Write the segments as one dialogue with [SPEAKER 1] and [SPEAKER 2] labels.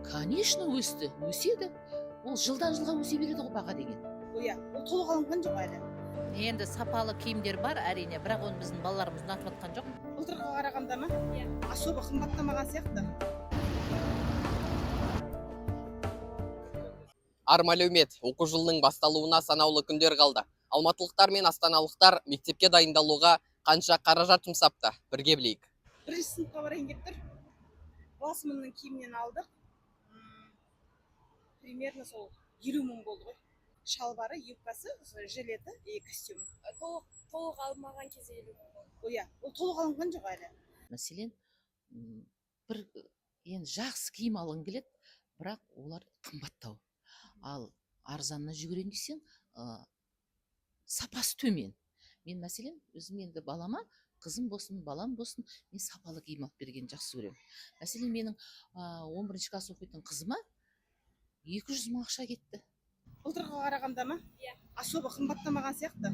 [SPEAKER 1] Конечно, өсті. Өседі. Ол жылдан жылға өсе береді ғой баға деген.
[SPEAKER 2] Иә, ол толық алынған жоқ әлі.
[SPEAKER 1] Енді сапалы киімдер бар, әрине, бірақ оны біздің балаларымыз ұнатып жатқан жоқ.
[SPEAKER 2] Былтырға қарағанда ма? Иә. Особо қымбаттамаған сияқты.
[SPEAKER 3] Армәлеумет, оқу жылының басталуына санаулы күндер қалды. Алматылықтар мен астаналықтар мектепке дайындалуға қанша қаражат жұмсапты? Бірге білейік.
[SPEAKER 2] Бірінші сыныпқа барайын деп тұр. Басымның киімінен алдық. Примерно сол 50 мың болды ғой. Шалбары, юбкасы, жилеті и костюмы.
[SPEAKER 4] Толық алмаған кезде 50 мың болды.
[SPEAKER 2] Иә, ол толық алынған жоқ әлі.
[SPEAKER 1] Мәселен, бір енді жақсы киім алғың келеді, бірақ олар қымбаттау. Ал арзанына жүгірейін десең, сапасы төмен. Мен мәселен, өзім енді балама, қызым болсын, балам болсын, мен сапалы киім алып берген жақсы көремін. Мәселен, менің 11-ші класс оқитын қызыма 200 мың ақша кетті.
[SPEAKER 2] Былтырға қарағанда ма?
[SPEAKER 4] Иә.
[SPEAKER 2] Особо қымбаттамаған сияқты.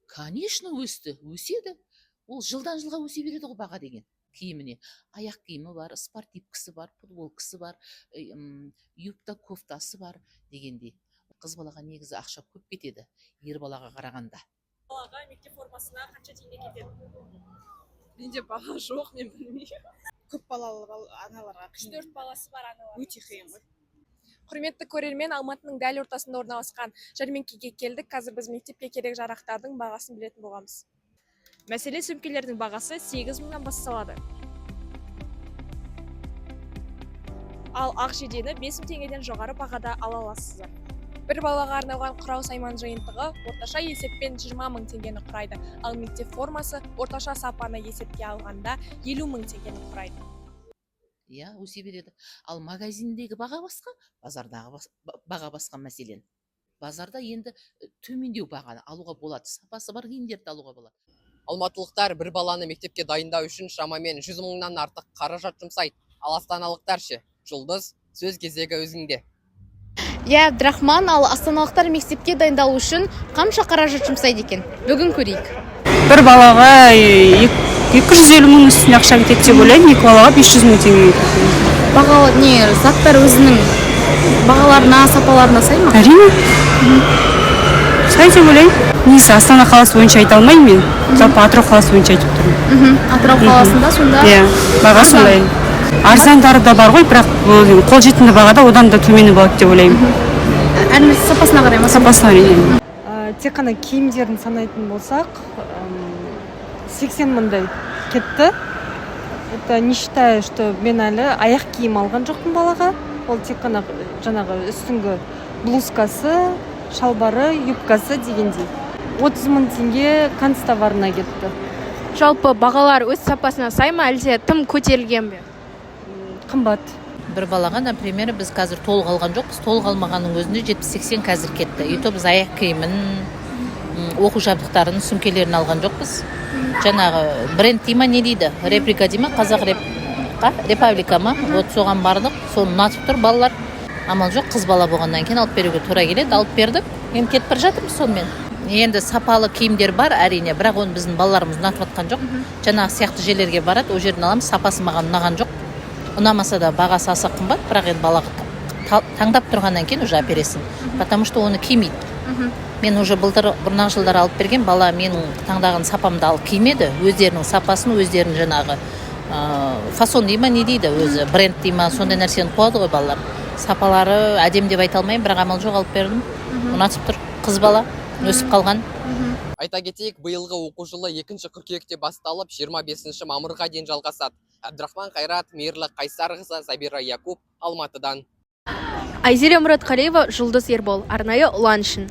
[SPEAKER 1] Конечно, өсті. Өседі. Ол жылдан жылға өсе береді ғой баға деген. Киіміне. Аяқ киімі бар, спортивкасы бар, футболкасы бар, юбка кофтасы бар дегендей. Қыз балаға негізі ақша көп кетеді, ер балаға қарағанда.
[SPEAKER 4] Балаға мектеп формасына қанша теңге кетеді?
[SPEAKER 5] Менде бала жоқ, мен білмеймін.
[SPEAKER 2] Көп балалы аналарға
[SPEAKER 4] 3-4 баласы бар аналар.
[SPEAKER 2] өте қиын ғой.
[SPEAKER 4] Құрметті көрермен, Алматының дәл ортасында орналасқан жәрмеңкеге келдік. Қазір біз мектепке керек жарақтардың бағасын білетін боламыз. Мәселен, сөмкелердің бағасы 8 мыңнан басталады. Ал ақ жейдені 5 мың теңгеден жоғары бағада ала аласыздар. Бір балаға арналған құрал сайман жиынтығы орташа есеппен 20 мың теңгені құрайды. Ал мектеп формасы орташа сапаны есепке алғанда 50 мың теңгені құрайды.
[SPEAKER 1] Иә, өсе береді. Ал магазиндегі баға басқа, базардағы баға басқа мәселен. Базарда енді төмендеу бағаны алуға болады, сапасы бар киімдерді алуға болады.
[SPEAKER 3] Алматылықтар бір баланы мектепке дайындау үшін шамамен 100 мыңнан артық қаражат жұмсайды. Ал астаналықтар ше? Жұлдыз, сөз кезегі өзіңде.
[SPEAKER 6] Иә, Абдрахман, ал астаналықтар мектепке дайындалу үшін қанша қаражат жұмсайды екен? Бүгін көрейік.
[SPEAKER 5] Бір балаға 250 мың үстіне ақша кетеді деп ойлаймын, екі балаға 500 мың теңге кетеді.
[SPEAKER 6] Бағалы не, заттар өзінің бағаларына, сапаларына сай ма?
[SPEAKER 5] Әрине. Сай деп ойлаймын. Негізі Астана қаласы бойынша айта алмаймын мен. Жалпы Атырау қаласы бойынша айтып тұрмын.
[SPEAKER 6] Атырау қаласында сонда?
[SPEAKER 5] Иә, баға сондай. Арзандары да бар ғой, бірақ қолжетімді бағада одан да төмені болады деп ойлаймын.
[SPEAKER 6] Әрине сапасына қарай ма?
[SPEAKER 5] Сапасына әрине.
[SPEAKER 7] Тек қана киімдерін санайтын болсақ, 80 мыңдай кетті. Это не считая, что мен әлі аяқ киім алған жоқпын балаға. Ол тек қана жаңағы үстіңгі блузкасы, шалбары, юбкасы дегендей. 30 мың теңге канцтоварына кетті.
[SPEAKER 6] Жалпы бағалар өз сапасына сай ма, әлде тым көтерілген бе?
[SPEAKER 7] Қымбат.
[SPEAKER 1] Бір балаға, например, біз қазір толық алған жоқпыз, толық алмағанның өзінде 70-80 қазір кетті. И то біз аяқ киімін, оқу жабдықтарын, сөмкелерін алған жоқпыз. Жаңағы бренд дейма не дейді? Реплика дейма, қазақ репаблика ма? Вот соған бардық, соны ұнатып тұр балалар. Амал жоқ, қыз бала болғаннан кейін алып беруге тура келеді, алып бердік. Енді кетіп бара жатырмыз сонымен. Енді сапалы киімдер бар, әрине, бірақ оны біздің балаларымыз ұнатып жатқан жоқ. Жаңағы сияқты жерлерге барады, о жерден аламыз, сапасы маған ұнаған жоқ. Ұнамаса да бағасы аса қымбат, бірақ енді балаға таңдап тұрғаннан кейін уже әпересің. Потому что оны кимейді. Мен уже бұрнағы жылдар алып берген бала менің таңдаған сапамды алып кимеді. Өздерінің сапасын, өздерінің жаңағы фасон дейма, не дейді, өзі бренд дейма, сондай нәрсені қуады ғой балалар. Сапалары әдем деп айта алмаймын, бірақ амал жоқ алып бердім. Ұнатып тұр, қыз бала, өсіп қалған.
[SPEAKER 3] Айта кетейік, биылғы оқу жылы 2 қыркүйекте басталып, 25 мамырға дейін жалғасады. Абдрахман Қайрат, Мейірлі Қайсарқызы, Забира Якуб, Алматыдан.
[SPEAKER 6] Айзере Мұратқалиева, Жұлдыз Ербол, арнайы ұлан үшін.